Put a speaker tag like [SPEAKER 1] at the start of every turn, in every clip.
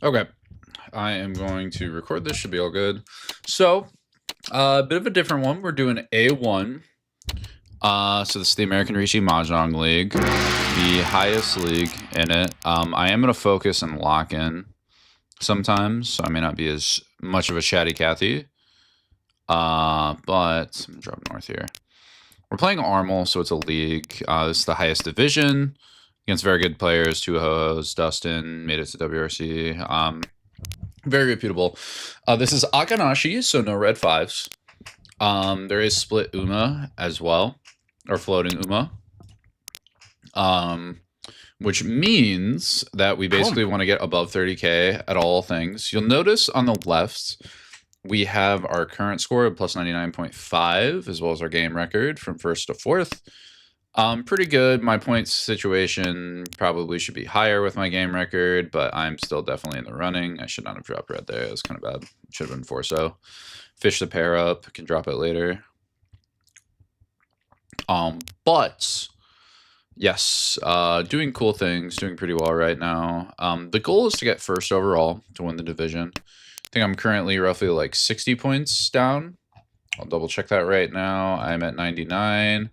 [SPEAKER 1] Okay, I am going to record this. Should be all good. So, a bit of a different one. We're doing A1. So this is the American Rishi Mahjong League, the highest league in it. I am going to focus and lock in sometimes, so I may not be as much of a chatty Cathy. But I'm gonna drop north here. We're playing Armel, so it's a league. This is the highest division against very good players. Tenhou, Dustin made it to WRC. Very reputable. This is Akanashi, so no red fives. There is split Uma as well, or floating Uma. Which means that we basically want to get above 30k at all things. You'll notice on the left, we have our current score of plus 99.5, as well as our game record from first to fourth. Pretty good. My points situation probably should be higher with my game record, but I'm still definitely in the running. I should not have dropped red there. It was kind of bad. Should have been 4-so. Fish the pair up. Can drop it later. But yes, doing cool things. Doing pretty well right now. The goal is to get first overall to win the division. I think I'm currently roughly like 60 points down. I'll double check that right now. I'm at 99.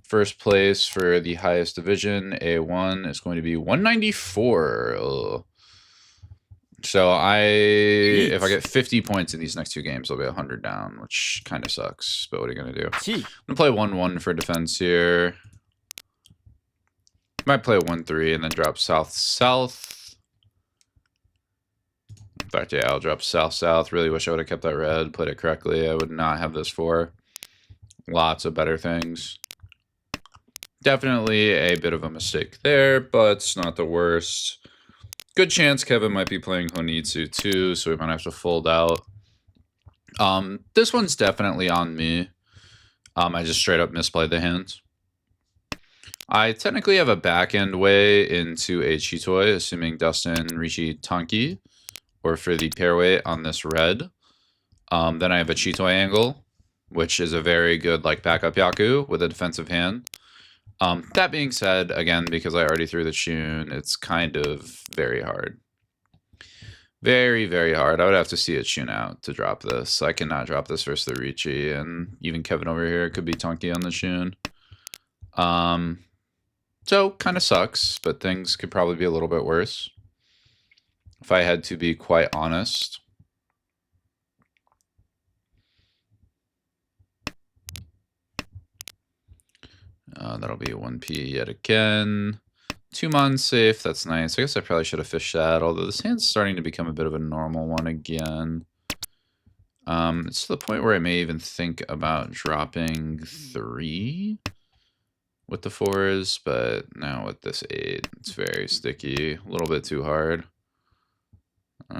[SPEAKER 1] First place for the highest division, A1, is going to be 194. Ugh. So if I get 50 points in these next two games, I'll be 100 down, which kind of sucks. But what are you going to do? I'm going to play 1-1 for defense here. Might play 1-3 and then drop south-south. In fact, yeah, I'll drop south-south. Really wish I would have kept that red, played it correctly. I would not have this for. Lots of better things. Definitely a bit of a mistake there, but it's not the worst. Good chance Kevin might be playing Honitsu too, so we might have to fold out. This one's definitely on me. I just straight up misplayed the hand. I technically have a back-end way into a Chitoi, assuming Dustin Rishi Tanki, or for the pair weight on this red. Then I have a Chitoi angle, which is a very good like backup Yaku with a defensive hand. That being said, again, because I already threw the Shun, it's kind of very hard. Very, very hard. I would have to see it Shun out to drop this. I cannot drop this versus the Ricci, and even Kevin over here could be Tonki on the Shun. So, kind of sucks, but things could probably be a little bit worse. If I had to be quite honest. That'll be 1p yet again. 2-mon safe, that's nice. I guess I probably should have fished that, although this hand's starting to become a bit of a normal one again. It's to the point where I may even think about dropping 3 with the 4s, but now with this 8, it's very sticky. A little bit too hard. 8,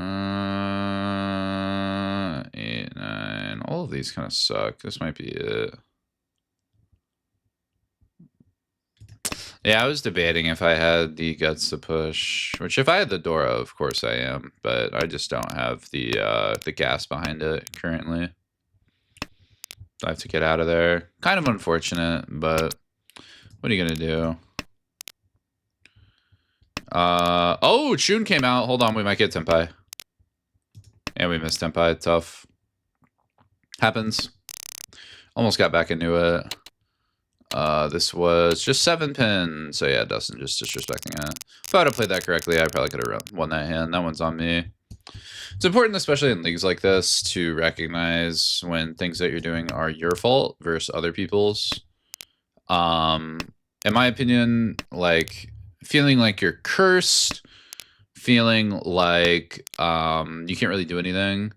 [SPEAKER 1] 9, all of these kind of suck. This might be it. Yeah, I was debating if I had the guts to push, which if I had the Dora, of course I am, but I just don't have the gas behind it currently. I have to get out of there. Kind of unfortunate, but what are you gonna do? Oh, Shun came out. Hold on, we might get Tenpai. And we missed Tenpai. Tough. Happens. Almost got back into it. This was just 7 pins. So yeah, Dustin just disrespecting it. If I would have played that correctly, I probably could have won that hand. That one's on me. It's important, especially in leagues like this, to recognize when things that you're doing are your fault versus other people's. In my opinion, like feeling like you're cursed, feeling like you can't really do anything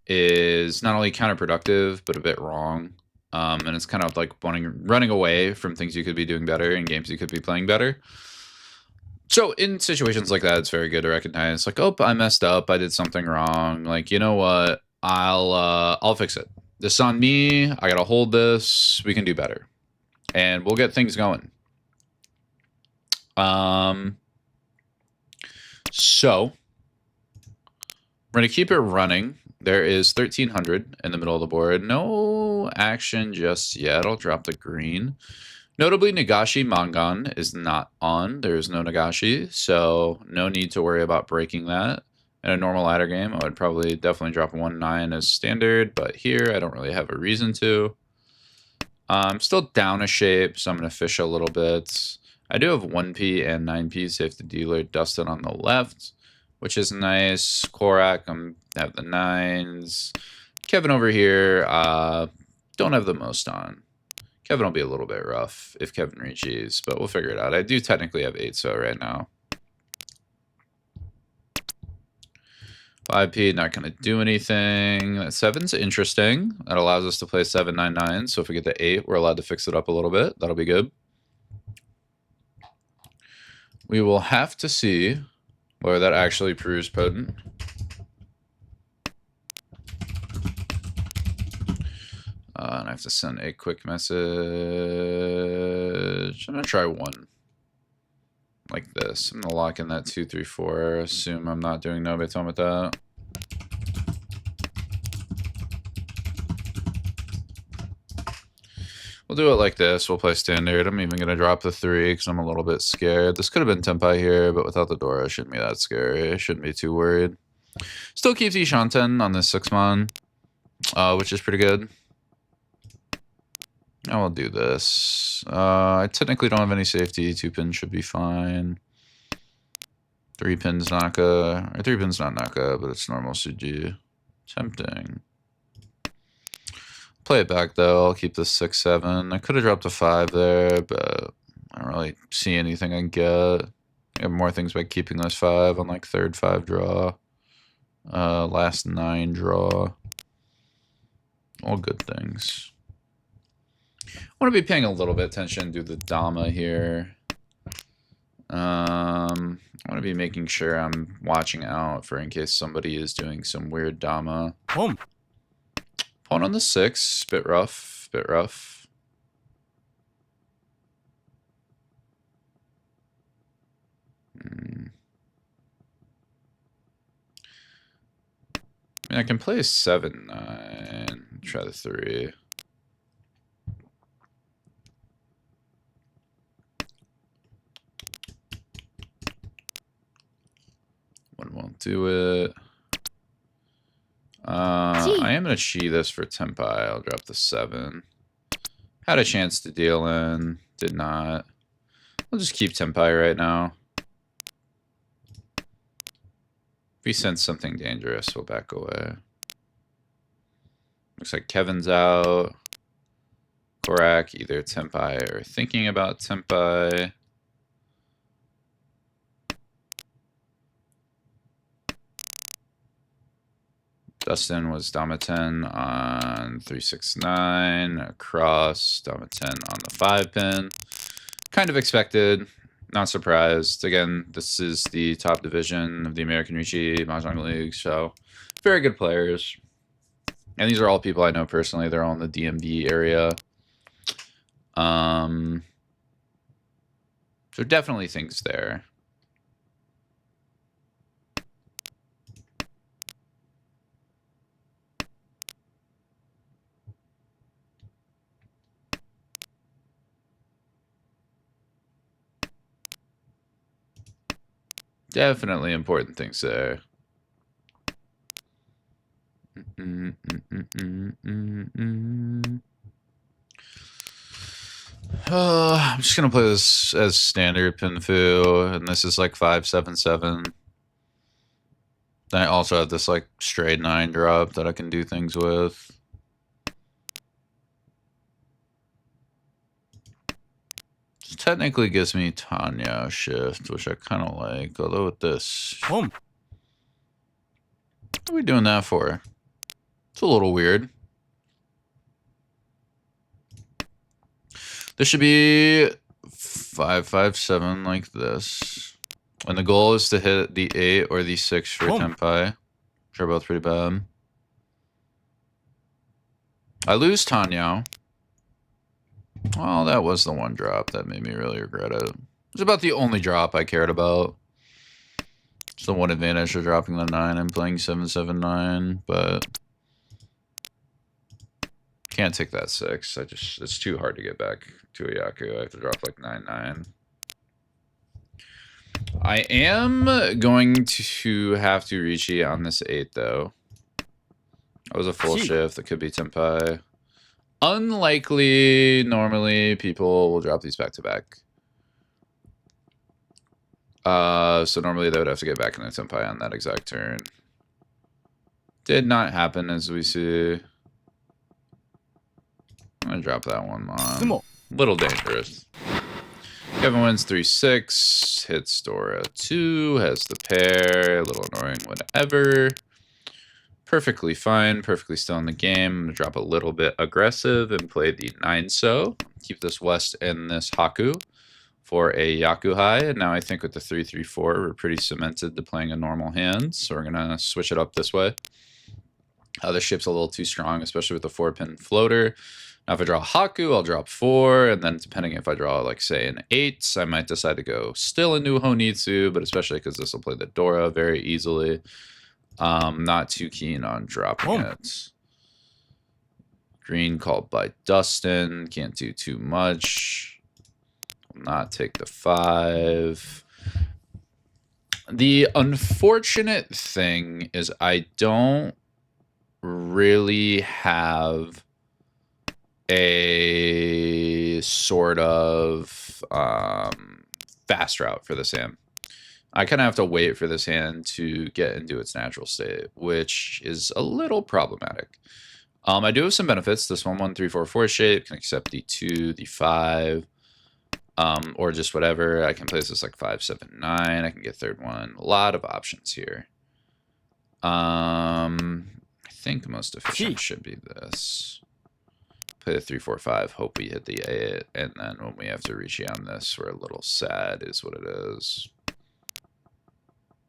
[SPEAKER 1] is not only counterproductive, but a bit wrong. And it's kind of like running away from things you could be doing better in games you could be playing better. So in situations like that, it's very good to recognize, like, oh, I messed up, I did something wrong. Like, you know what? I'll fix it. This is on me. I gotta hold this. We can do better, and we'll get things going. So we're gonna keep it running. There is 1300 in the middle of the board. No action just yet. I'll drop the green. Notably, Nagashi Mangan is not on. There is no Nagashi, so no need to worry about breaking that. In a normal ladder game, I would probably definitely drop 1-9 as standard, but here I don't really have a reason to. I'm still down a shape, so I'm going to fish a little bit. I do have 1p and 9p safe to dealer Dustin on the left, which is nice. Korak, I have the 9s. Kevin over here, don't have the most on. Kevin will be a little bit rough if Kevin reaches, but we'll figure it out. I do technically have 8 so right now. 5p, not going to do anything. That 7's interesting. That allows us to play 7-9-9. So if we get to 8, we're allowed to fix it up a little bit. That'll be good. We will have to see whether that actually proves potent. And I have to send a quick message. I'm going to try 1. Like this. I'm going to lock in that 2, 3, 4. Assume I'm not doing no baton with that. We'll do it like this. We'll play standard. I'm even going to drop the 3 because I'm a little bit scared. This could have been Tempai here, but without the Dora, it shouldn't be that scary. I shouldn't be too worried. Still keeps Shanten on this 6-mon, which is pretty good. I will do this. I technically don't have any safety. 2 pins should be fine. 3 pins Naka. Or 3 pins not Naka, but it's normal Suji. Tempting. Play it back though. I'll keep this 6-7. I could have dropped a 5 there, but I don't really see anything I get. I have more things by keeping this 5 on like 3rd 5 draw. Last 9 draw. All good things. I want to be paying a little bit attention to the Dama here. I want to be making sure I'm watching out for in case somebody is doing some weird Dama. Pawn on the 6, bit rough, bit rough. I mean, I can play 7-9. Try the 3. One won't do it. I am going to chi this for Tempai. I'll drop the 7. Had a chance to deal in. Did not. I'll just keep Tempai right now. If we sense something dangerous, we'll back away. Looks like Kevin's out. Korak, either Tempai or thinking about Tempai. Dustin was Dama 10 on 369, across Dama 10 on the 5 pin. Kind of expected, not surprised. Again, this is the top division of the American Rishi Mahjong League, so very good players. And these are all people I know personally. They're all in the DMV area. So definitely things there. Definitely important things there. I'm just gonna play this as standard Pinfu, and this is like 5-7-7. Then I also have this like straight 9 drop that I can do things with. This technically gives me Tanya shift, which I kind of like. Although with this, what are we doing that for? It's a little weird. This should be 5-5-7 like this. And the goal is to hit the 8 or the 6 for Tempai, which are both pretty bad. I lose Tanya. Well, that was the one drop that made me really regret it. It's about the only drop I cared about. It's the one advantage of dropping the 9 and playing 7-7-9, but can't take that 6. It's too hard to get back to a Yaku. I have to drop like 9-9. I am going to have to Riichi on this 8, though. That was a full shift. That could be Tenpai. Unlikely. Normally, people will drop these back-to-back. So normally they would have to get back in the Tenpai on that exact turn. Did not happen, as we see. I'm going to drop that one on. Little dangerous. Kevin wins 3-6. Hits Dora 2. Has the pair. A little annoying, whatever. Perfectly fine. Perfectly still in the game. I'm going to drop a little bit aggressive and play the 9-so. Keep this West and this Haku for a Yaku high. And now I think with the 3-3-4, we're pretty cemented to playing a normal hand. So we're going to switch it up this way. The ship's a little too strong, especially with the 4-pin floater. Now if I draw Haku, I'll drop 4, and then depending if I draw, like, say, an 8, I might decide to go still into Honitsu, but especially because this will play the Dora very easily. Not too keen on dropping it. Green called by Dustin. Can't do too much. Will not take the 5. The unfortunate thing is I don't really have a sort of fast route for this hand. I kind of have to wait for this hand to get into its natural state, which is a little problematic. I do have some benefits. This 1-1-3-4-4 shape can accept the 2, the 5, or just whatever. I can place this like 5-7-9. I can get third one. A lot of options here. I think most efficient should be this. Play the 3-4-5. Hope we hit the 8, and then when we have to reach on this, we're a little sad, is what it is.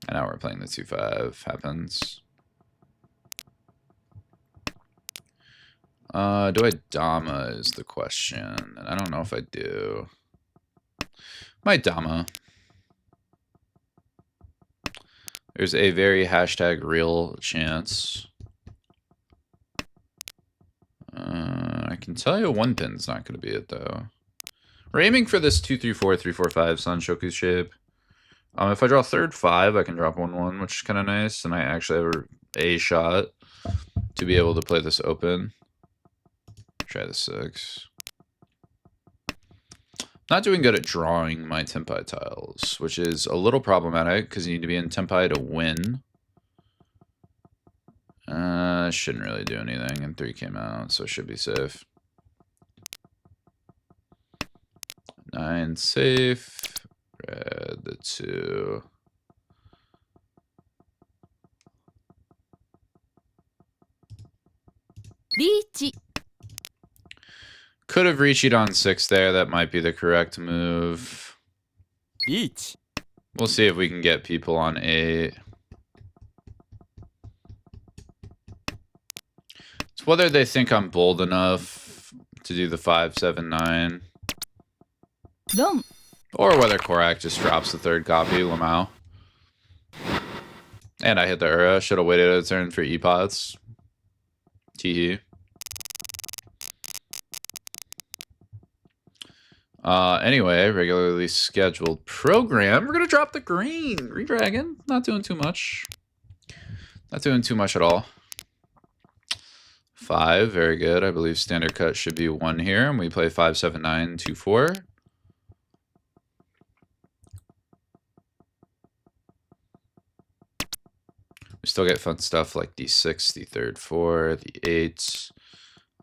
[SPEAKER 1] And now we're playing the 2-5. Happens. Do I Dama is the question, and I don't know if I do. Might Dama. There's a very #real chance. I can tell you 1-pin's not going to be it, though. We're aiming for this 2-3-4, 3-4-5 Sanshoku shape. If I draw third 5, I can drop 1-1, which is kind of nice, and I actually have a shot to be able to play this open. Try the 6. Not doing good at drawing my Tenpai tiles, which is a little problematic because you need to be in Tenpai to win. Shouldn't really do anything, and 3 came out, so it should be safe. 9 safe. Red the 2.
[SPEAKER 2] Reach.
[SPEAKER 1] Could have reached on 6 there. That might be the correct move.
[SPEAKER 2] Reach.
[SPEAKER 1] We'll see if we can get people on 8. It's whether they think I'm bold enough to do the 5-7-9.
[SPEAKER 2] Dom.
[SPEAKER 1] Or whether Korak just drops the 3rd copy, Lamau. And I hit the Ura. Should have waited a turn for E-Pods. Teehee. Anyway, regularly scheduled program. We're going to drop the green. Redragon. Not doing too much. Not doing too much at all. 5. Very good. I believe standard cut should be 1 here. And we play 5-7-9, 2-4. We still get fun stuff like the 6, the 3rd 4, the 8.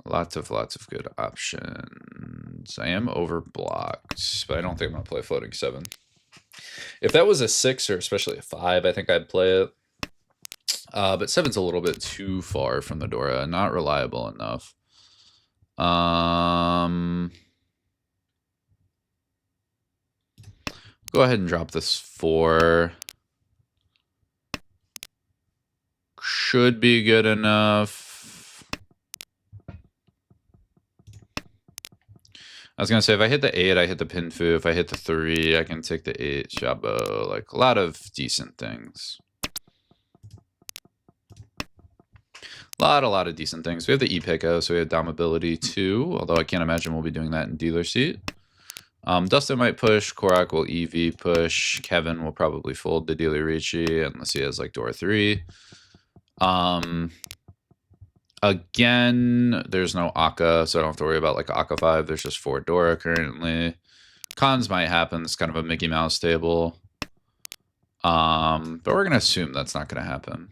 [SPEAKER 1] Lots of good options. I am overblocked, but I don't think I'm going to play floating 7. If that was a 6 or especially a 5, I think I'd play it. But 7's a little bit too far from the Dora. Not reliable enough. Go ahead and drop this 4. Should be good enough. I was going to say, if I hit the 8, I hit the Pinfu. If I hit the 3, I can take the 8 Shabo. Like, a lot of decent things. A lot of decent things. We have the E-Pico, so we have Dom ability too. Although I can't imagine we'll be doing that in dealer seat. Dustin might push. Korak will EV push. Kevin will probably fold the Dealer Ricci unless he has like door 3. Again, there's no Akka, so I don't have to worry about like Akka 5. There's just 4 Dora currently. Cons might happen. It's kind of a Mickey Mouse table. But we're going to assume that's not going to happen.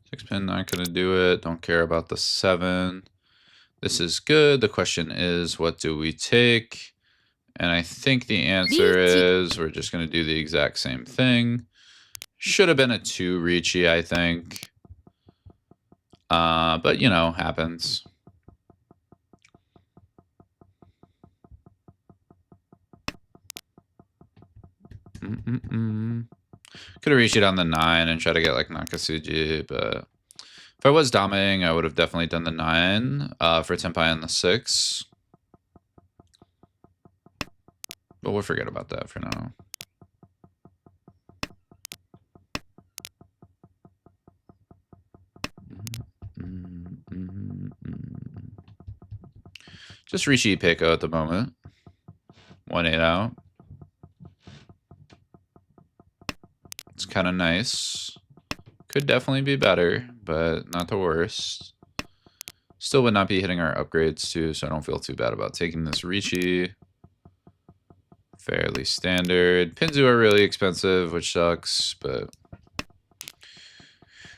[SPEAKER 1] 6 pin, not going to do it. Don't care about the 7. This is good. The question is, what do we take? And I think the answer is we're just going to do the exact same thing. Should have been a 2 Ricci, I think. But, you know, happens. Could have reached it on the 9 and try to get like Nakasuji, but if I was dominating, I would have definitely done the 9 for Tenpai on the 6. But we'll forget about that for now. Just Ricci Peiko at the moment. 1-8 out. It's kind of nice. Could definitely be better, but not the worst. Still would not be hitting our upgrades too, so I don't feel too bad about taking this Ricci. Fairly standard. Pinzu are really expensive, which sucks, but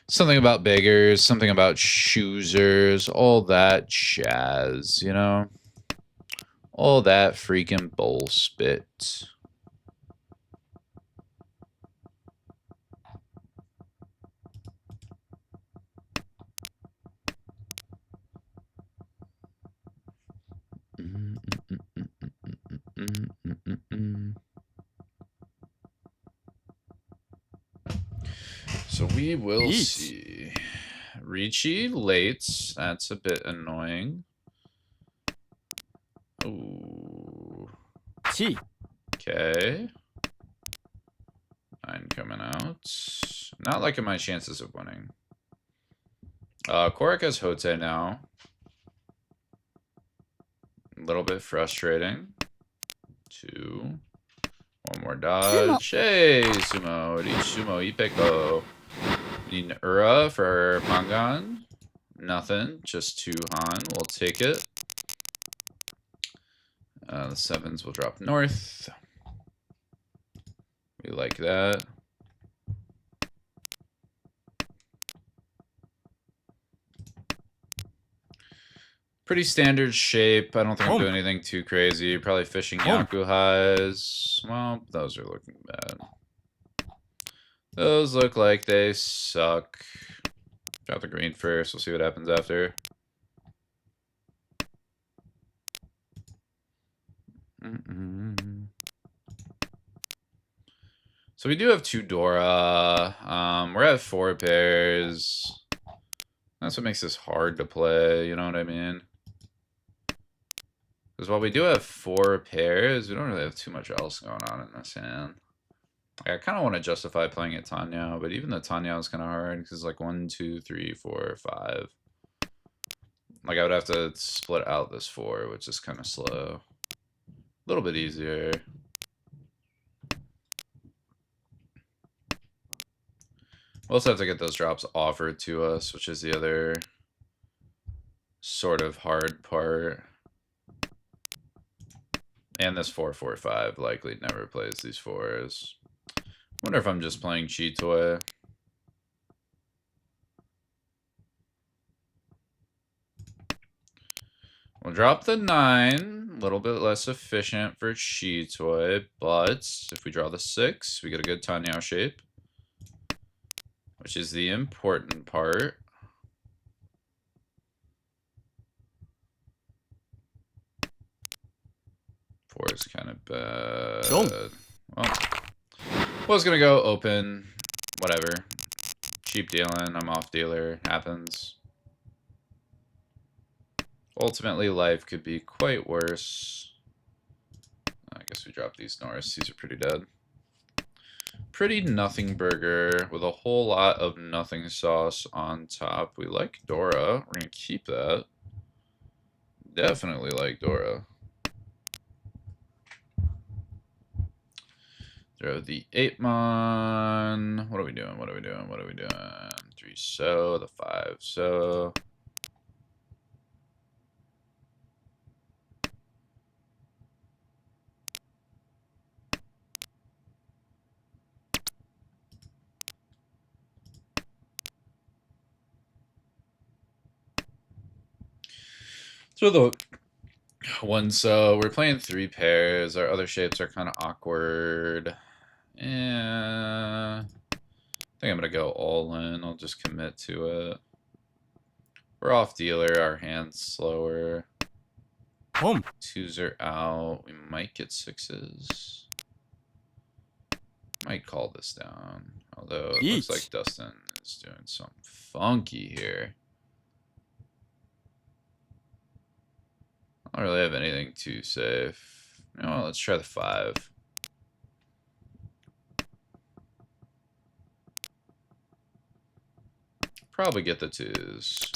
[SPEAKER 1] something about beggars, something about choosers, all that jazz, you know? All that freaking bullspit. So we will see. Ricci late. That's a bit annoying. Ooh. Okay. 9 coming out. Not liking my chances of winning. Korak has Hote now. A little bit frustrating. 2. One more dodge. Hey, Sumo. Sumo Ipeko. Need an Ura for Pangan. Nothing. Just 2 Han. We'll take it. The 7s will drop north. We like that. Pretty standard shape. I don't think I'm doing anything too crazy. Probably fishing Yakuhais. Well, those are looking bad. Those look like they suck. Drop the green first. We'll see what happens after. So we do have 2 Dora. We're at 4 pairs. That's what makes this hard to play. You know what I mean? Because while we do have 4 pairs, we don't really have too much else going on in this hand. I kind of want to justify playing at Tenhou, but even the Tenhou is kind of hard because like 1, 2, 3, 4, 5. Like I would have to split out this 4, which is kind of slow. A little bit easier. We'll also have to get those drops offered to us, which is the other sort of hard part. And this 4-4-5 likely never plays these 4s. Wonder if I'm just playing cheat toy. We'll drop the 9. A little bit less efficient for cheat toy, but if we draw the 6, we get a good Tenhou shape, which is the important part. Four is kind of bad. Well, was gonna go open, whatever. Cheap dealing, I'm off dealer, happens. Ultimately, life could be quite worse. I guess we drop these Norse. These are pretty dead. Pretty nothing burger with a whole lot of nothing sauce on top. We like Dora. We're gonna keep that. Definitely like Dora. Throw the 8-mon. What are we doing? What are we doing? What are we doing? 3 so, the 5 so. So the 1 so. We're playing 3 pairs. Our other shapes are kind of awkward. I think I'm going to go all in. I'll just commit to it. We're off dealer. Our hand's slower.
[SPEAKER 2] Home.
[SPEAKER 1] 2s are out. We might get 6s. Might call this down. Although it looks like Dustin is doing something funky here. I don't really have anything too safe. No, let's try the 5. Probably get the 2s.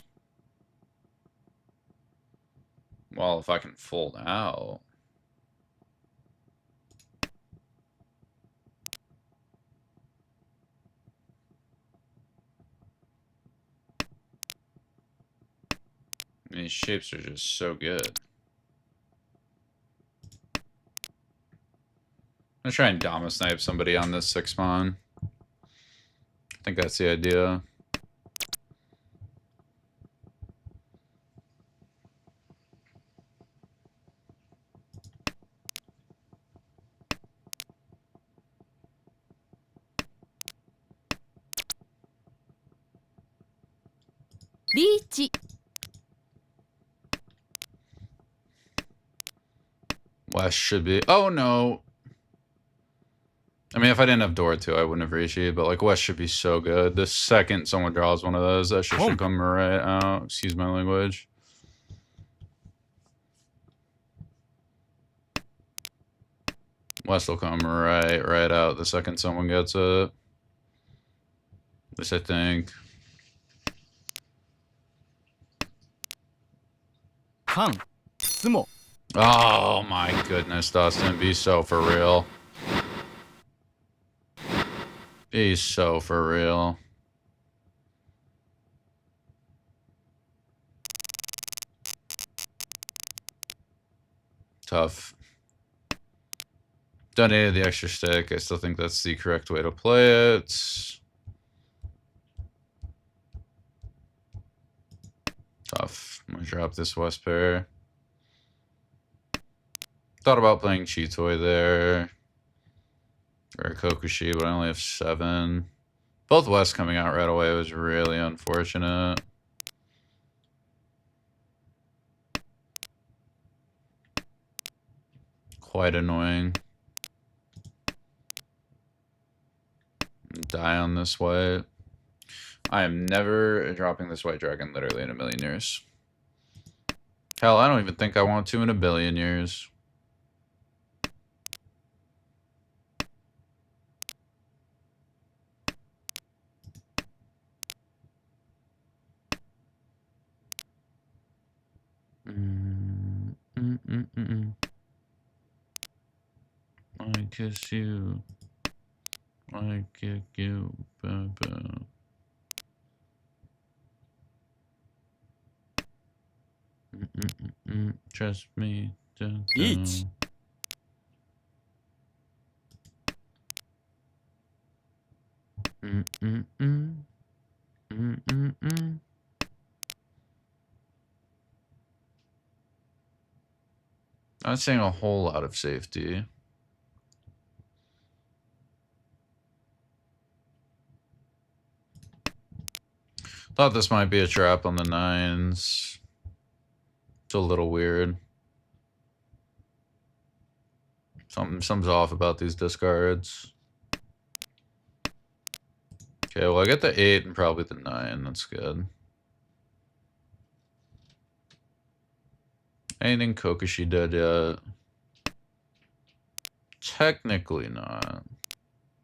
[SPEAKER 1] Well, if I can fold out. These shapes are just so good. I'm gonna try and Dama snipe somebody on this 6-mon. I think that's the idea.
[SPEAKER 2] Reach.
[SPEAKER 1] West should be. Oh no. I mean, if I didn't have Dora too, I wouldn't have reached it, but like West should be so good. The second someone draws one of those, that should come right out. Excuse my language. West will come right out the second someone gets it. At least I think.
[SPEAKER 2] Kan. Sumo.
[SPEAKER 1] Oh my goodness, Dustin, be so for real. Be so for real. Tough. Donated the extra stick. I still think that's the correct way to play it. Tough. I'm gonna drop this West pair. Thought about playing Chitoy there. Or Kokushi, but I only have 7. Both West coming out right away was really unfortunate. Quite annoying. Die on this white. I am never dropping this white dragon literally in a million years. Hell, I don't even think I want to in a billion years. I kiss you. I kick you, Papa. Trust me.
[SPEAKER 2] Each.
[SPEAKER 1] Not seeing a whole lot of safety. Thought this might be a trap on the 9s. It's a little weird. Something's off about these discards. Okay, well I get the 8 and probably the 9. That's good. Anything Kokushi did yet? Technically not.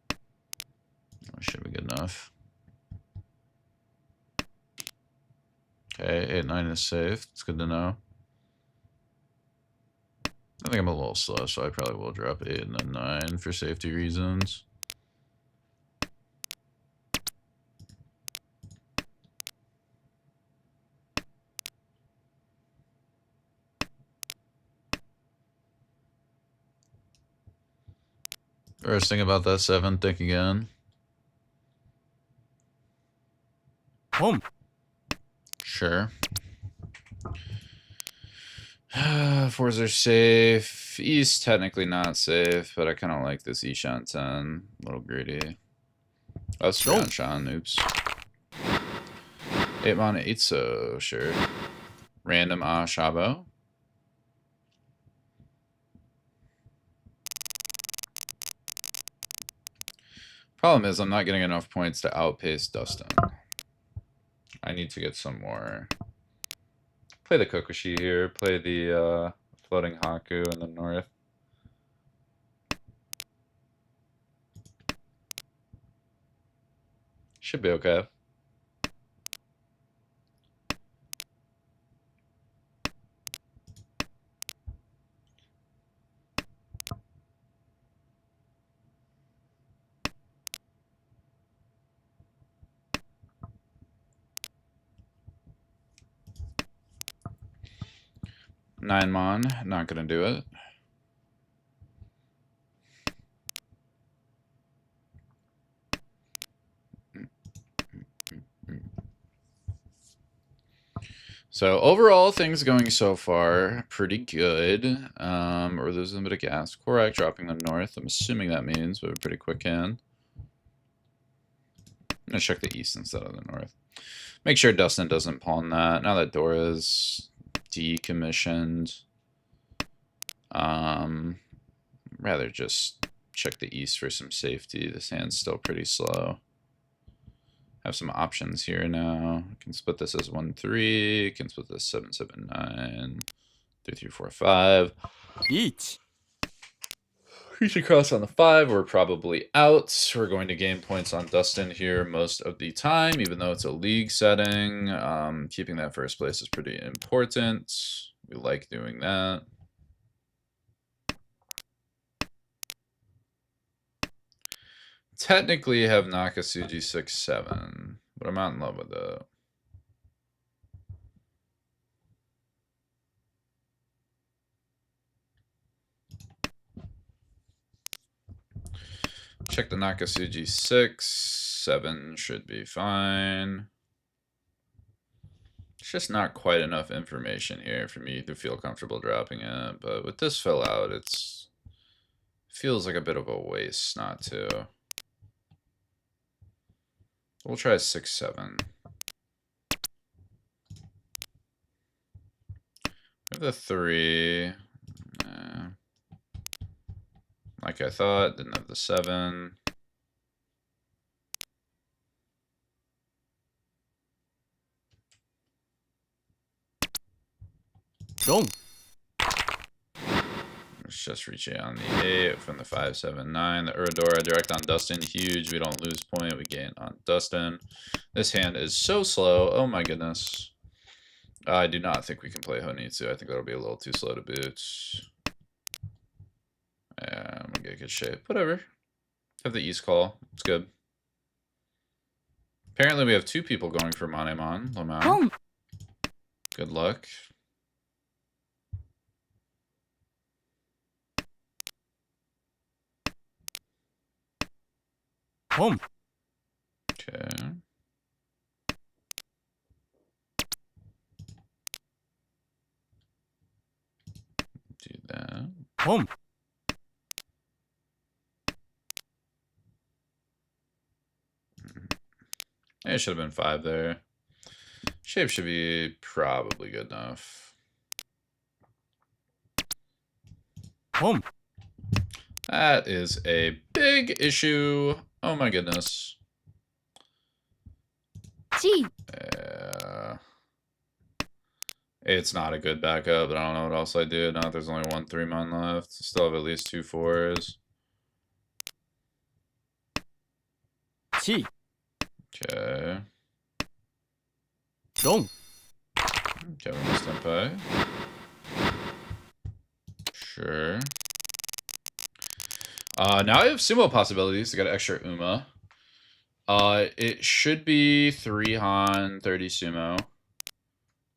[SPEAKER 1] That should be good enough. Okay, 8-9 is safe. It's good to know. I think I'm a little slow, so I probably will drop 8 and then 9 for safety reasons. First thing about that 7, think again.
[SPEAKER 2] Home.
[SPEAKER 1] Sure. Fours are safe. East technically not safe, but I kind of like this Ishan 10. A little greedy. Oh, Shan. Oops. 8 mana 8, so sure. Random Shabo. Problem is, I'm not getting enough points to outpace Dustin. I need to get some more. Play the Kokoshi here. Play the floating Haku in the north. Should be okay. Nine mon, not gonna do it. So overall, things going so far pretty good. Or there's a bit of gas. Korak dropping the north. I'm assuming that means we have a pretty quick hand. I'm gonna check the east instead of the north. Make sure Dustin doesn't pawn that. Now that Dora's decommissioned, rather just check the east for some safety. This hand's still pretty slow. Have some options here now. Can split this as 1-3. Can split this 7-7-9. 3-3-4-5.
[SPEAKER 2] Each.
[SPEAKER 1] We should cross on the 5. We're probably out. We're going to gain points on Dustin here most of the time, even though it's a league setting. Keeping that first place is pretty important. We like doing that. Technically have Nakasuji 6-7, but I'm not in love with it. Check the Nakasuji 6-7 should be fine. It's just not quite enough information here for me to feel comfortable dropping it, but with this fill out, it's feels like a bit of a waste not to. We'll try 6-7. We have the 3. Like I thought, didn't have the 7.
[SPEAKER 2] Long.
[SPEAKER 1] Let's just reach it on the 8 from the 5-7-9. The Uradora direct on Dustin, huge. We don't lose point, we gain on Dustin. This hand is so slow. Oh my goodness. I do not think we can play Honitsu. I think that'll be a little too slow to boot. Yeah, I'm gonna get good shape. Whatever. Have the East call. It's good. Apparently we have 2 people going for Manemon. Lamau. Good luck.
[SPEAKER 2] Home.
[SPEAKER 1] Okay. Do that.
[SPEAKER 2] Home.
[SPEAKER 1] It should have been 5 there. Shape should be probably good enough.
[SPEAKER 2] Home.
[SPEAKER 1] That is a big issue. Oh my goodness. It's not a good backup, but I don't know what else I did. Now there's only 1 3-mon left. Still have at least 2 4s.
[SPEAKER 2] Chi.
[SPEAKER 1] Okay.
[SPEAKER 2] Long.
[SPEAKER 1] Kevin Senpai. Sure. Now I have sumo possibilities to get extra Uma. It should be 3 Han, 30 sumo.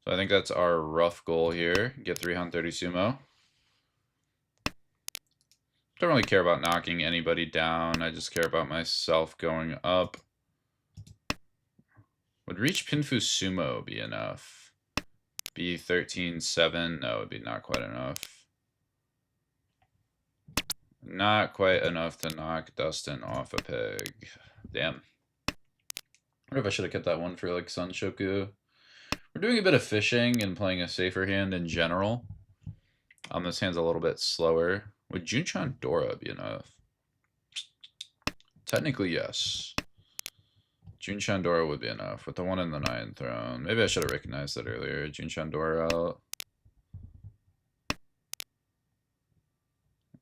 [SPEAKER 1] So I think that's our rough goal here. Get 3 Han, 30 sumo. Don't really care about knocking anybody down. I just care about myself going up. Would reach Pinfu sumo be enough? Be 13-7? No, it'd be not quite enough. Not quite enough to knock Dustin off a peg. Damn. I wonder if I should have kept that one for like Sunshoku. We're doing a bit of fishing and playing a safer hand in general. This hand's a little bit slower. Would Junchan Dora be enough? Technically, yes. Junchan Dora would be enough with the 1 and the 9 thrown. Maybe I should have recognized that earlier. Junchan Dora out.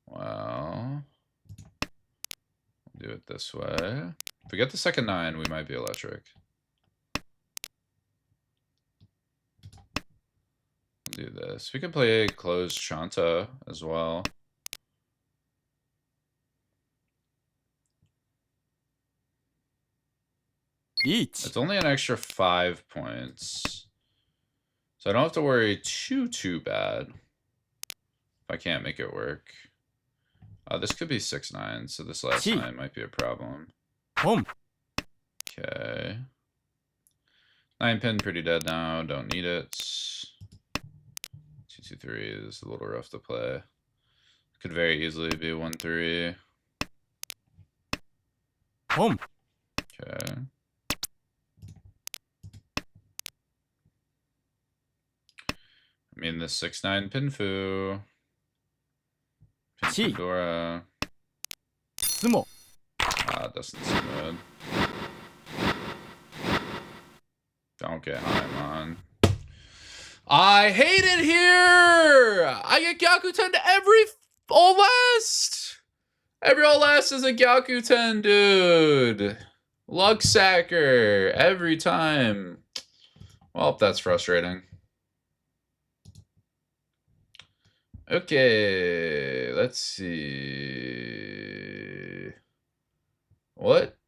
[SPEAKER 1] Well, do it this way. If we get the second 9, we might be electric. We'll do this. We could play a closed Shanta as well. It's only an extra 5 points. So I don't have to worry too bad if I can't make it work. This could be 6-9, so this last 9 might be a problem. Okay. 9 pin pretty dead now, don't need it. 2-2-3 is a little rough to play. Could very easily be 1-3. Okay. I mean, the 6-9 Pinfu. Pinfu Dora.
[SPEAKER 2] Sumo.
[SPEAKER 1] Dustin Sumo. Don't get high, man. I hate it here! I get Gyakuten to every all last! Every all last is a Gyakuten, dude. Lucksacker. Every time. Well, that's frustrating. Okay, let's see. What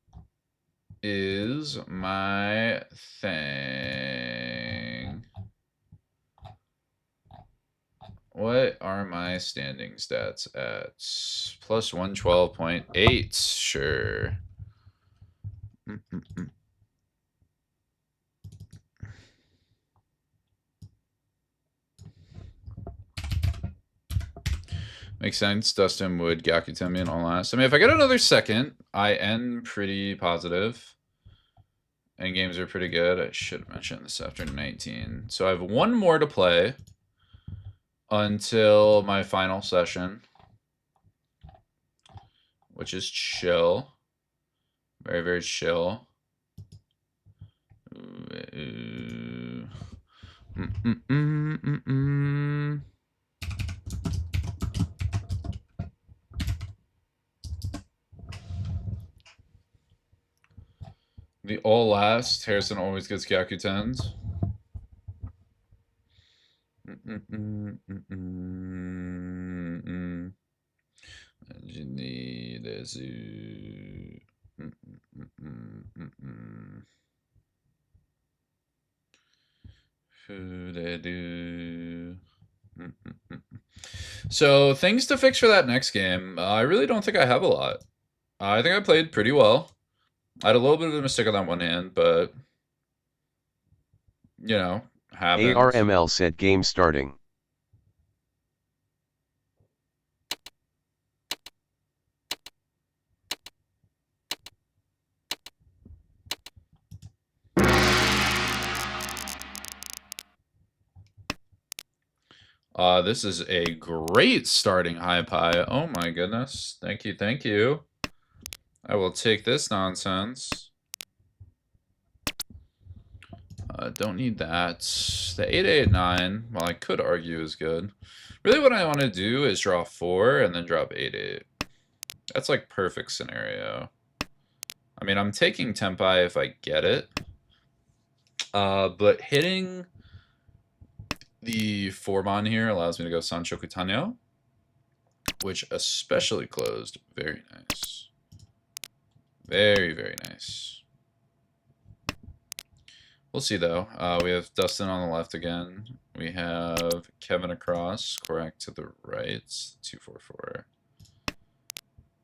[SPEAKER 1] is my thing? What are my standing stats at? Plus 112.8, sure. Makes sense. Dustin would Gyakuten me in all last. I mean, if I get another second, I end pretty positive. And games are pretty good. I should mention this after 19. So I have 1 more to play until my final session, which is chill. Very, very chill. The all last, Harrison always gets Gyakutens. So things to fix for that next game. I really don't think I have a lot. I think I played pretty well. I had a little bit of a mistake on that one hand, but you know, happens.
[SPEAKER 3] ARML said game starting.
[SPEAKER 1] This is a great starting high pie. Oh my goodness. Thank you, thank you. I will take this nonsense. Don't need that. The 8-8-9, well, I could argue is good. Really what I want to do is draw 4 and then drop 8-8. That's like perfect scenario. I mean, I'm taking Tempai if I get it. But hitting the 4-mon here allows me to go Sanshoku Tenhou. which especially closed. Very nice. Very, very nice. We'll see, though. We have Dustin on the left again. We have Kevin across, Korak to the right. 2-4-4.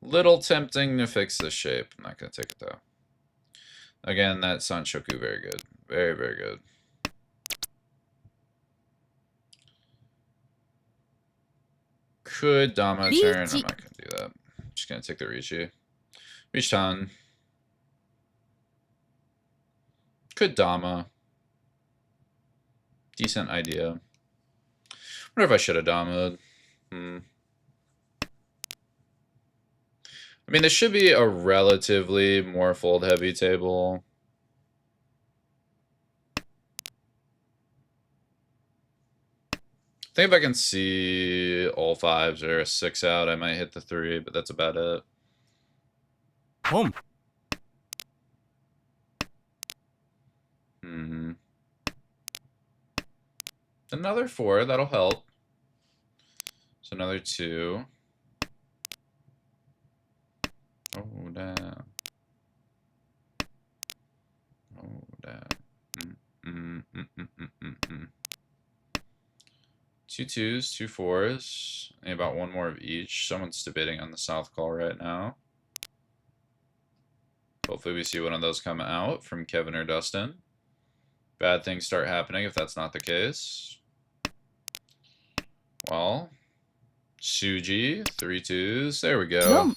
[SPEAKER 1] Little tempting to fix this shape. I'm not going to take it, though. Again, that Sanshoku, very good. Very, very good. Could Dama turn? I'm not going to do that. I'm just going to take the Riichi. Rishtan. Could Dama. Decent idea. Wonder if I should have Damaed. I mean, this should be a relatively more fold-heavy table. I think if I can see all fives or a 6 out, I might hit the 3, but that's about it.
[SPEAKER 2] Home.
[SPEAKER 1] Another 4, that'll help. So another 2. Oh, damn. Oh, damn. 2 2s, 2 4s, and about one more of each. Someone's debating on the south call right now. Hopefully we see one of those come out from Kevin or Dustin. Bad things start happening if that's not the case. Well, Suji, 3 2s. There we go.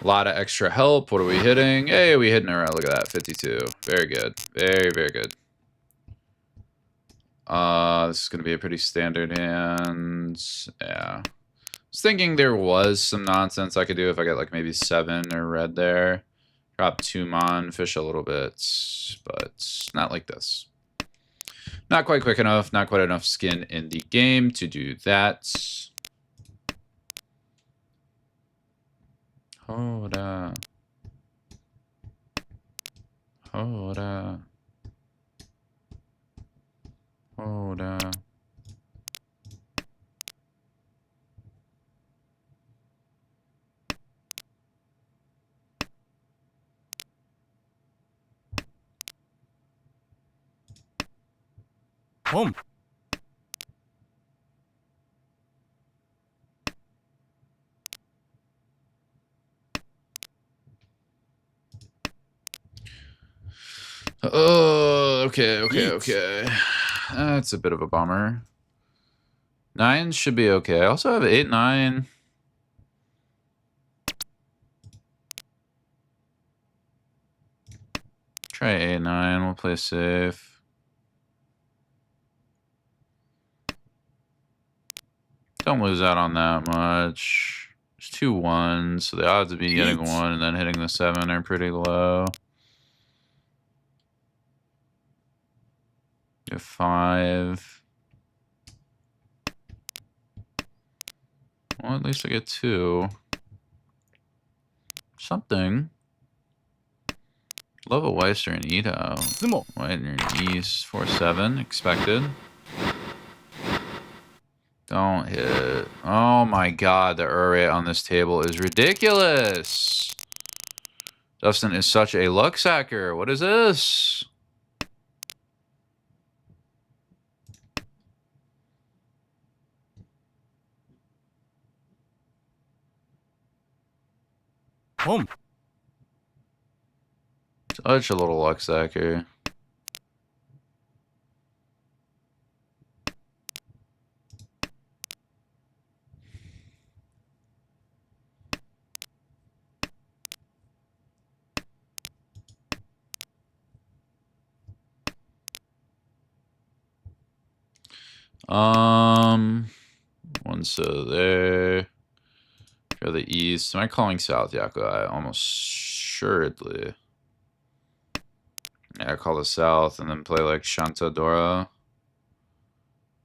[SPEAKER 1] A lot of extra help. What are we hitting? Hey, we hitting around. Look at that, 52. Very good. Very, very good. This is going to be a pretty standard hand. Yeah. I was thinking there was some nonsense I could do if I got like maybe 7 or red there. Drop 2 mon, fish a little bit, but not like this. Not quite quick enough, not quite enough skin in the game to do that. Hold up. Hold up. Hold up.
[SPEAKER 2] Home.
[SPEAKER 1] Oh, okay. That's a bit of a bummer. 9 should be okay. I also have 8, 9. Try 8, 9. We'll play safe. Don't lose out on that much. There's 2 1s, so the odds of me getting 1 and then hitting the 7 are pretty low. You have 5. Well, at least I get 2. Something. Love a Weiser and Ito. White and your East. 4-7. Expected. Don't hit. Oh my god, the error rate on this table is ridiculous. Dustin is such a luck sacker. What is this?
[SPEAKER 2] Home.
[SPEAKER 1] Such a little luck sacker. One so there. Go the east. Am I calling south, Yakuai? Almost assuredly. Yeah, I call the south and then play like Shanta Dora.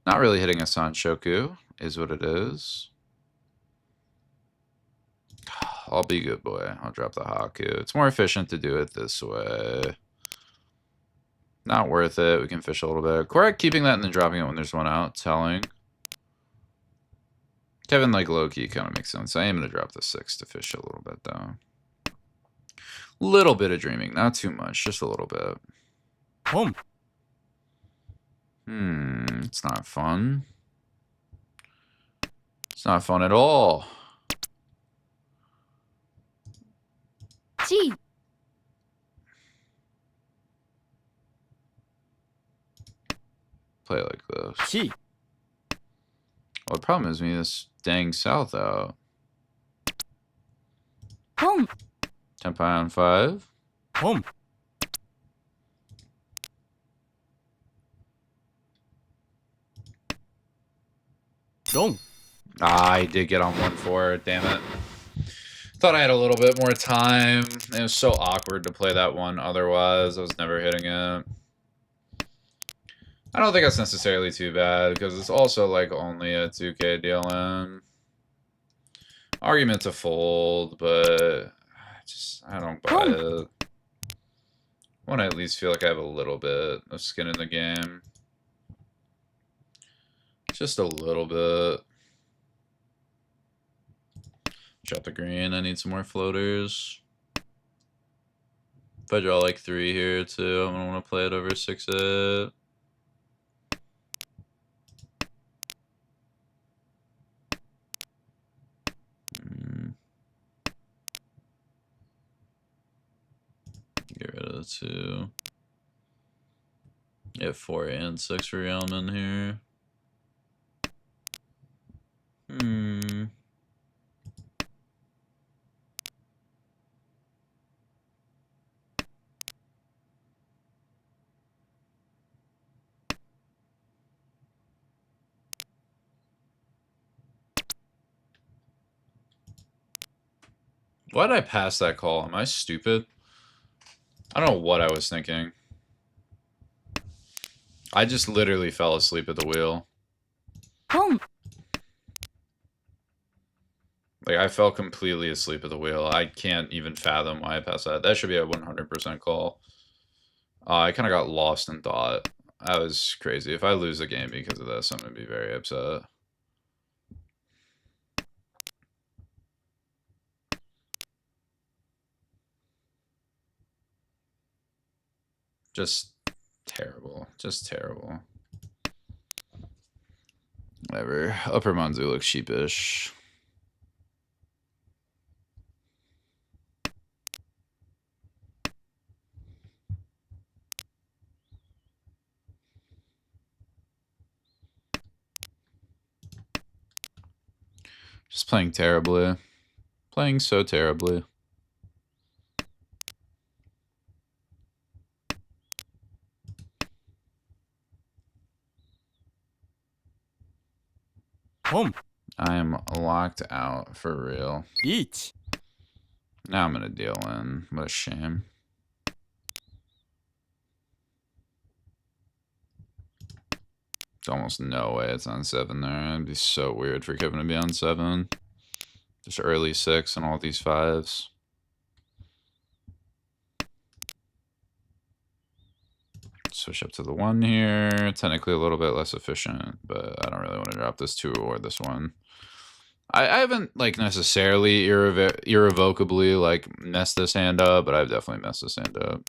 [SPEAKER 1] Not really hitting a Sanshoku is what it is. I'll be good, boy. I'll drop the Haku. It's more efficient to do it this way. Not worth it. We can fish a little bit. Correct keeping that and then dropping it when there's one out. Telling. Kevin, like, low-key kind of makes sense. I am going to drop the 6 to fish a little bit, though. Little bit of dreaming. Not too much. Just a little bit.
[SPEAKER 2] Home.
[SPEAKER 1] It's not fun. It's not fun at all.
[SPEAKER 4] G.
[SPEAKER 1] Play like this.
[SPEAKER 2] T.
[SPEAKER 1] Well, the problem is me this dang south out.
[SPEAKER 4] Home.
[SPEAKER 1] Tempi on 5.
[SPEAKER 2] Home. Long.
[SPEAKER 1] Ah, I did get on 1-4. Damn it. Thought I had a little bit more time. It was so awkward to play that one otherwise. I was never hitting it. I don't think that's necessarily too bad because it's also like only a 2K DLM. Argument to fold, but I don't buy it. I want to at least feel like I have a little bit of skin in the game. Just a little bit. Drop the green. I need some more floaters. If I draw like 3 here too, I'm gonna want to play it over 6-8. Get rid of the 2. Get 4 and 6 for Yeoman here. Why did I pass that call? Am I stupid? I don't know what I was thinking. I just literally fell asleep at the wheel.
[SPEAKER 4] Home.
[SPEAKER 1] Like, I fell completely asleep at the wheel. I can't even fathom why I passed that. That should be a 100% call. I kind of got lost in thought. That was crazy. If I lose a game because of this, I'm going to be very upset. Just terrible. Just terrible. Whatever. Upper Manzu looks sheepish. Just playing terribly. Playing so terribly.
[SPEAKER 2] Home.
[SPEAKER 1] I am locked out for real.
[SPEAKER 2] Each.
[SPEAKER 1] Now I'm gonna deal in. What a shame. There's almost no way it's on 7 there. It'd be so weird for Kevin to be on 7. Just early 6 and all these 5s. Switch up to the 1 here. Technically a little bit less efficient, but I don't really want to drop this 2 or this 1. I haven't, like, necessarily irrevocably, like, messed this hand up, but I've definitely messed this hand up.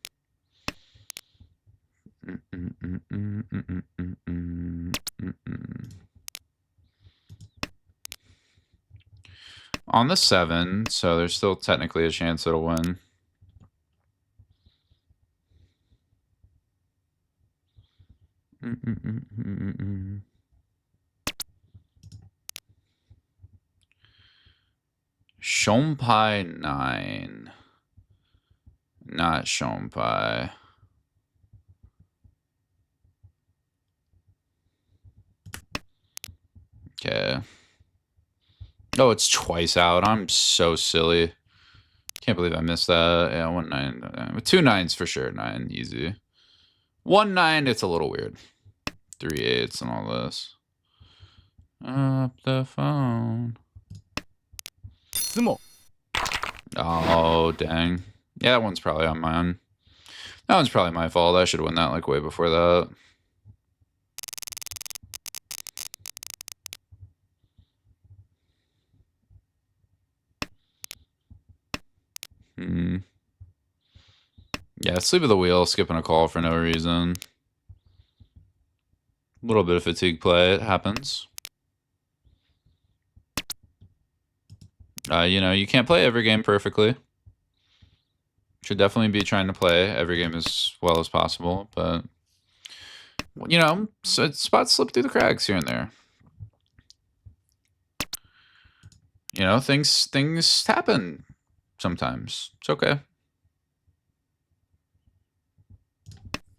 [SPEAKER 1] On the 7, so there's still technically a chance it'll win. Shompai 9. Not Shompai. Okay. Oh, it's twice out. I'm so silly. Can't believe I missed that. Yeah, 1-9. 2 9s for sure. 9, easy. 1-9, it's a little weird. 3 8s and all this. Up the phone.
[SPEAKER 2] Sumo.
[SPEAKER 1] Oh, dang. Yeah, that one's probably on mine. That one's probably my fault. I should have won that like way before that. Yeah, sleep at the wheel, skipping a call for no reason. A little bit of fatigue play, it happens. You know, you can't play every game perfectly. Should definitely be trying to play every game as well as possible, but you know, spots slip through the cracks here and there. You know, things happen sometimes. It's okay.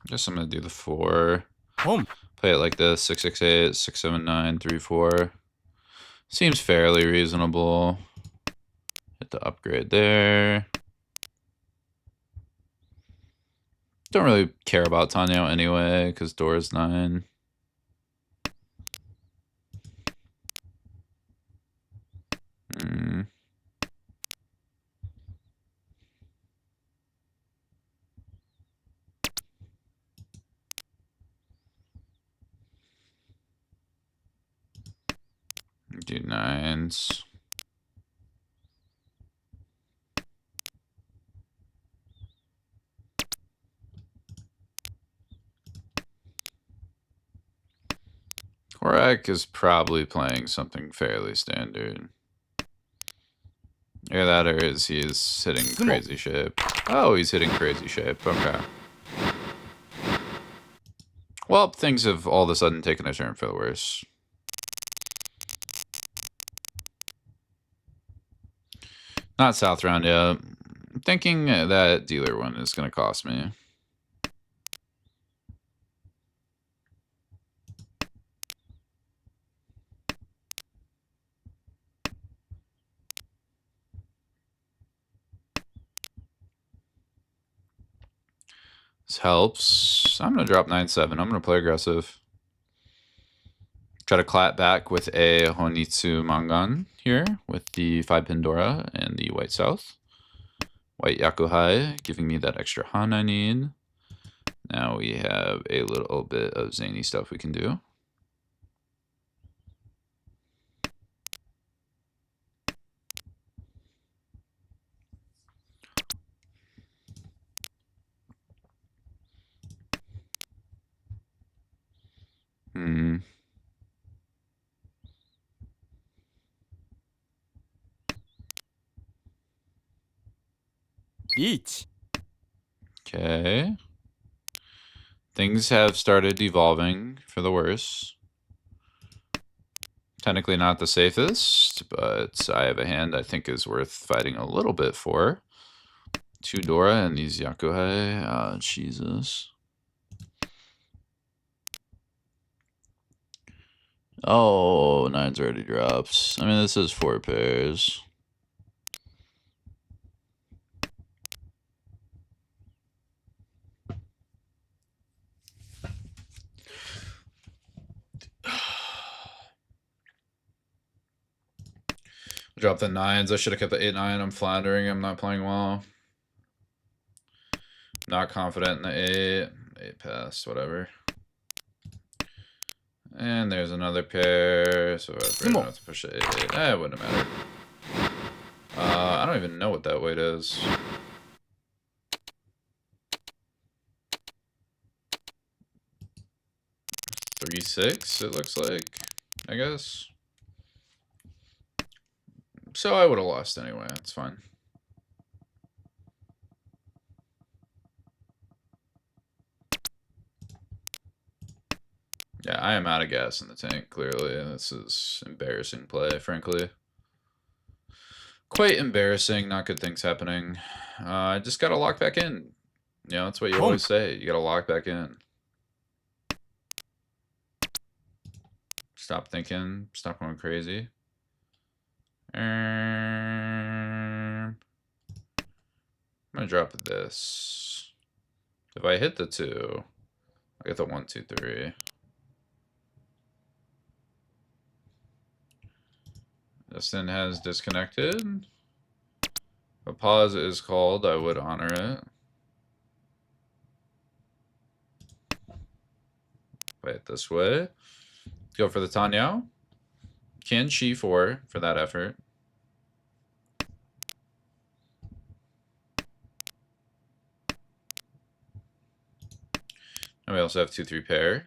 [SPEAKER 1] Guess I'm gonna do the 4.
[SPEAKER 2] Home.
[SPEAKER 1] Play it like this: 668, 679, 34. Seems fairly reasonable. Hit the upgrade there. Don't really care about Tenhou anyway, because door is 9. Do 9s. Korak is probably playing something fairly standard. Either that or is he is hitting crazy shape. Oh, he's hitting crazy shape. Okay. Well, things have all of a sudden taken a turn for the worse. Not South round yet. I'm thinking that dealer one is going to cost me. This helps. I'm going to drop 9-7. I'm going to play aggressive. Try to clap back with a Honitsu Mangan here with the 5-pin Dora and the white south. White Yakuhai giving me that extra Han I need. Now we have a little bit of zany stuff we can do.
[SPEAKER 2] Each.
[SPEAKER 1] Okay. Things have started evolving for the worse. Technically not the safest, but I have a hand I think is worth fighting a little bit for. 2 Dora and these Yakuhai. Ah, Jesus. Oh, 9's already dropped. I mean, this is 4 pairs. Drop the 9s. I should have kept the 8-9. I'm floundering. I'm not playing well. Not confident in the 8. 8 passed, whatever. And there's another pair. So I really have to push the 8. It wouldn't have mattered. I don't even know what that weight is. 3-6, it looks like, I guess. So I would have lost anyway. That's fine. Yeah, I am out of gas in the tank, clearly. This is embarrassing play, frankly. Quite embarrassing. Not good things happening. I just got to lock back in. You know, that's what you always say. You got to lock back in. Stop thinking. Stop going crazy. I'm going to drop this. If I hit the 2, I get the 1, 2, 3. Dustin has disconnected. A pause is called. I would honor it. Play it this way. Go for the Tenhou. Can Chi 4 for that effort. And we also have 2-3 pair.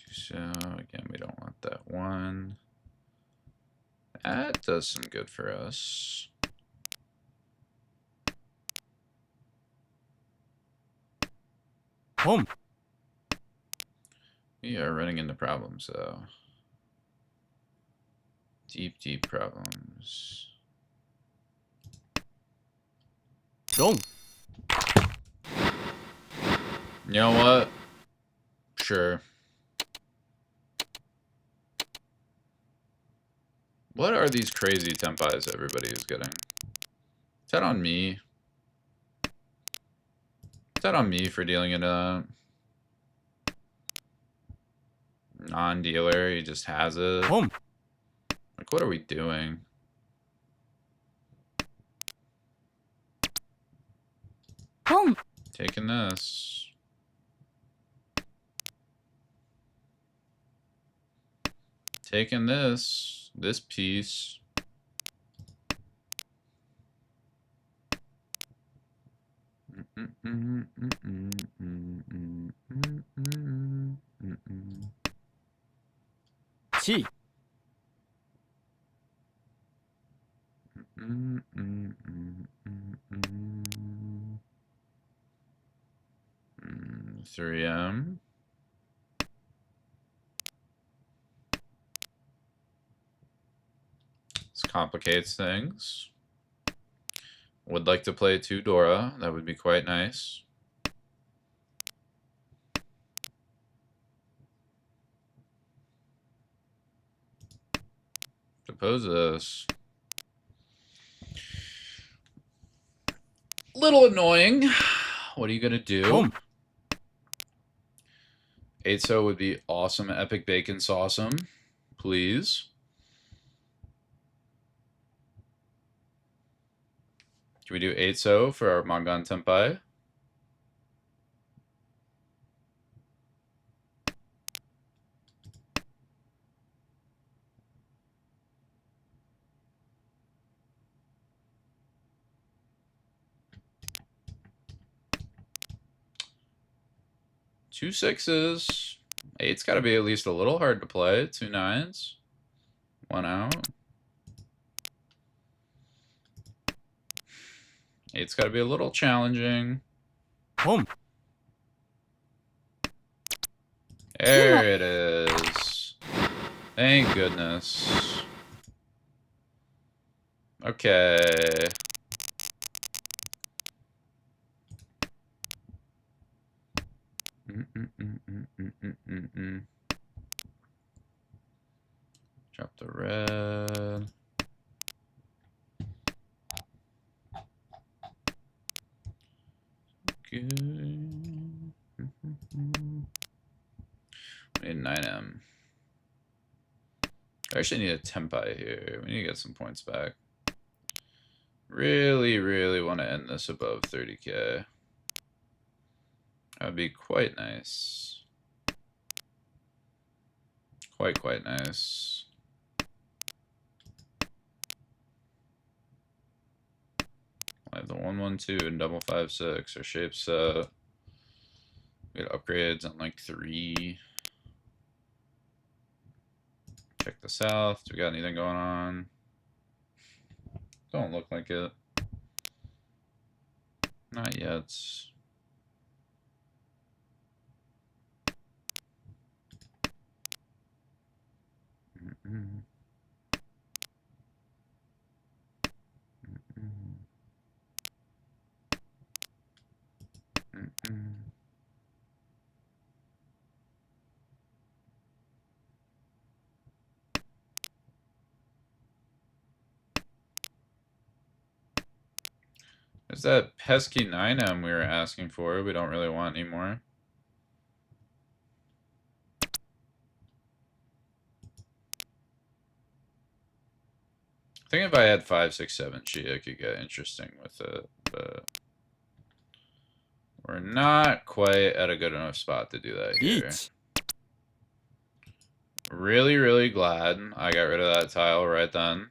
[SPEAKER 1] So again, we don't want that one. That does some good for us.
[SPEAKER 2] Home.
[SPEAKER 1] We are running into problems though. Deep, deep problems.
[SPEAKER 2] Long.
[SPEAKER 1] You know what? Sure. What are these crazy tempis everybody is getting? Is that on me? Is that on me for dealing into that? Non-dealer, he just has it.
[SPEAKER 2] Home.
[SPEAKER 1] Like, what are we doing?
[SPEAKER 4] Home.
[SPEAKER 1] Taking this. Taking this. This piece.
[SPEAKER 2] Chi.
[SPEAKER 1] Mm, 3M. This complicates things. Would like to play 2 Dora. That would be quite nice. Suppose this. Little annoying. What are you gonna do?
[SPEAKER 2] Home.
[SPEAKER 1] 8-so would be awesome. Epic bacon sauceum. Please. Can we do 8-so for our Mangan Tenpai? Two 6s. 8's got to be at least a little hard to play. 2 9s. 1 out. 8's got to be a little challenging.
[SPEAKER 2] Home.
[SPEAKER 1] There it is. Thank goodness. Okay. Drop the red. Good. We need 9M. I actually need a Tenpai here. We need to get some points back. Really, really want to end this above 30k. That would be quite nice. Quite nice. I have the 112 and double 5-6. Our shape set. We got upgrades on like 3. Check the south. Do we got anything going on? Don't look like it. Not yet. There's that pesky 9M we were asking for. We don't really want anymore. I think if I had 5, 6, 7 Chi, it could get interesting with it, but we're not quite at a good enough spot to do that here.
[SPEAKER 2] Eat.
[SPEAKER 1] Really, really glad I got rid of that tile right then.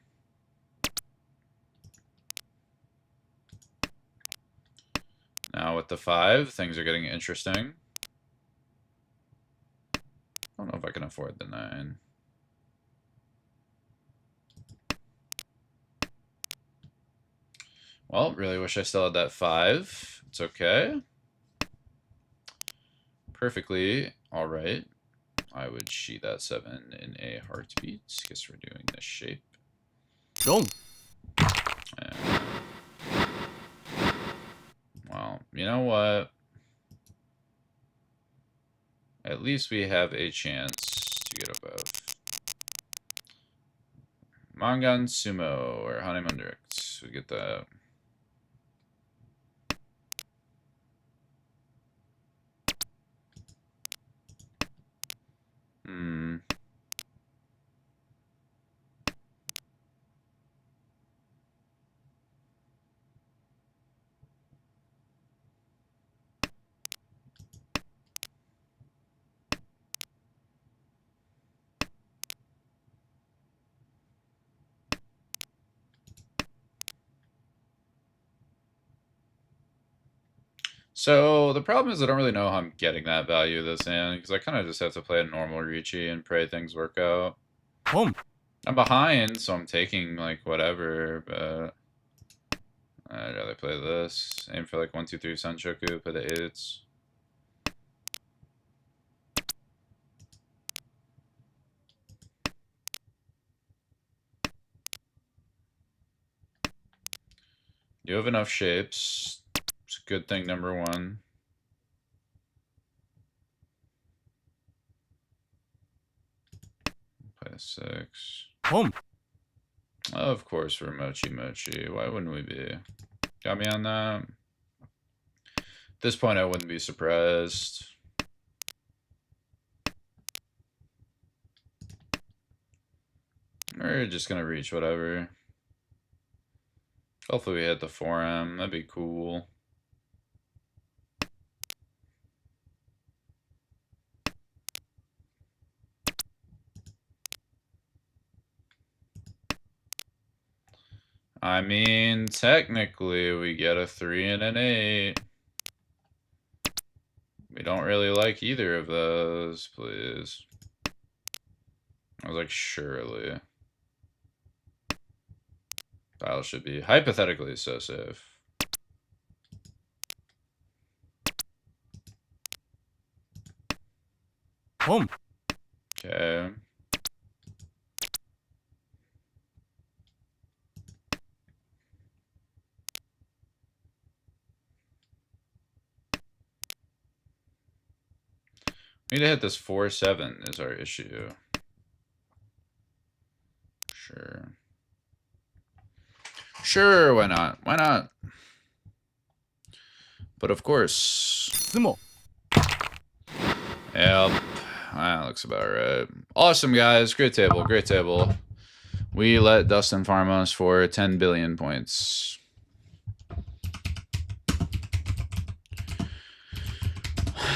[SPEAKER 1] Now with the 5, things are getting interesting. I don't know if I can afford the 9. Well, really wish I still had that 5. It's okay. Perfectly alright. I would cheat that 7 in a heartbeat. Guess we're doing this shape.
[SPEAKER 2] Don't.
[SPEAKER 1] And, well, you know what? At least we have a chance to get above. Mangan Sumo or Honeymoon Direct. We get that. So the problem is I don't really know how I'm getting that value this hand because I kind of just have to play a normal Ricci and pray things work out.
[SPEAKER 2] Home.
[SPEAKER 1] I'm behind, so I'm taking like whatever, but I'd rather play this. Aim for like 1, 2, 3 Sanchoku, play the 8s. You have enough shapes. It's a good thing, number 1. Play a 6.
[SPEAKER 2] Home.
[SPEAKER 1] Of course, we're Mochi Mochi. Why wouldn't we be? Got me on that. At this point, I wouldn't be surprised. We're just gonna reach whatever. Hopefully we hit the 4M. That'd be cool. I mean, technically, we get a 3 and an 8. We don't really like either of those, please. I was like, surely. Tile should be hypothetically so safe.
[SPEAKER 2] Home.
[SPEAKER 1] Okay. We need to hit this 4-7 is our issue. Sure. Sure, why not? Why not? But of course.
[SPEAKER 2] Sumo.
[SPEAKER 1] Yep. That looks about right. Awesome, guys. Great table. Great table. We let Dustin farm us for 10 billion points.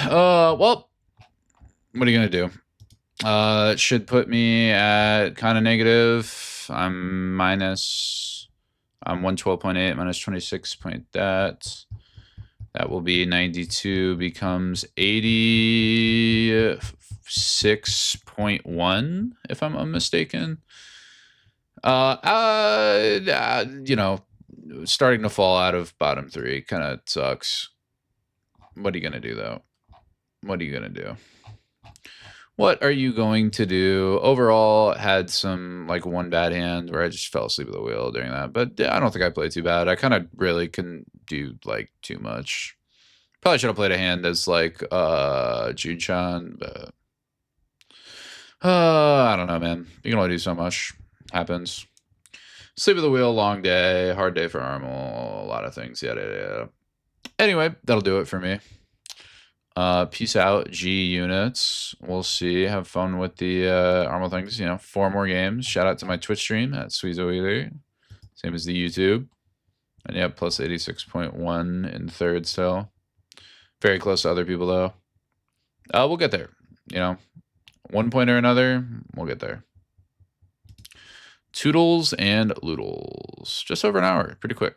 [SPEAKER 1] Well, what are you going to do? It should put me at kind of negative. I'm 112.8 minus 26 point that. That will be 92 becomes 86.1 if I'm unmistaken. You know, starting to fall out of bottom 3 kind of sucks. What are you going to do though? What are you going to do? What are you going to do? Overall, had some like one bad hand where I just fell asleep at the wheel during that. But yeah, I don't think I played too bad. I kind of really couldn't do like too much. Probably should have played a hand as like Jun-chan, but I don't know, man. You can only do so much. Happens. Sleep at the wheel, long day, hard day for Armel, a lot of things. Yada. Anyway, that'll do it for me. Peace out, G units. We'll see. Have fun with the Armel things. You know, 4 more games. Shout out to my Twitch stream at Sweezo Either. Same as the YouTube. And yeah, plus 86.1 in third still. Very close to other people, though. We'll get there. You know, one point or another, we'll get there. Toodles and Loodles. Just over an hour. Pretty quick.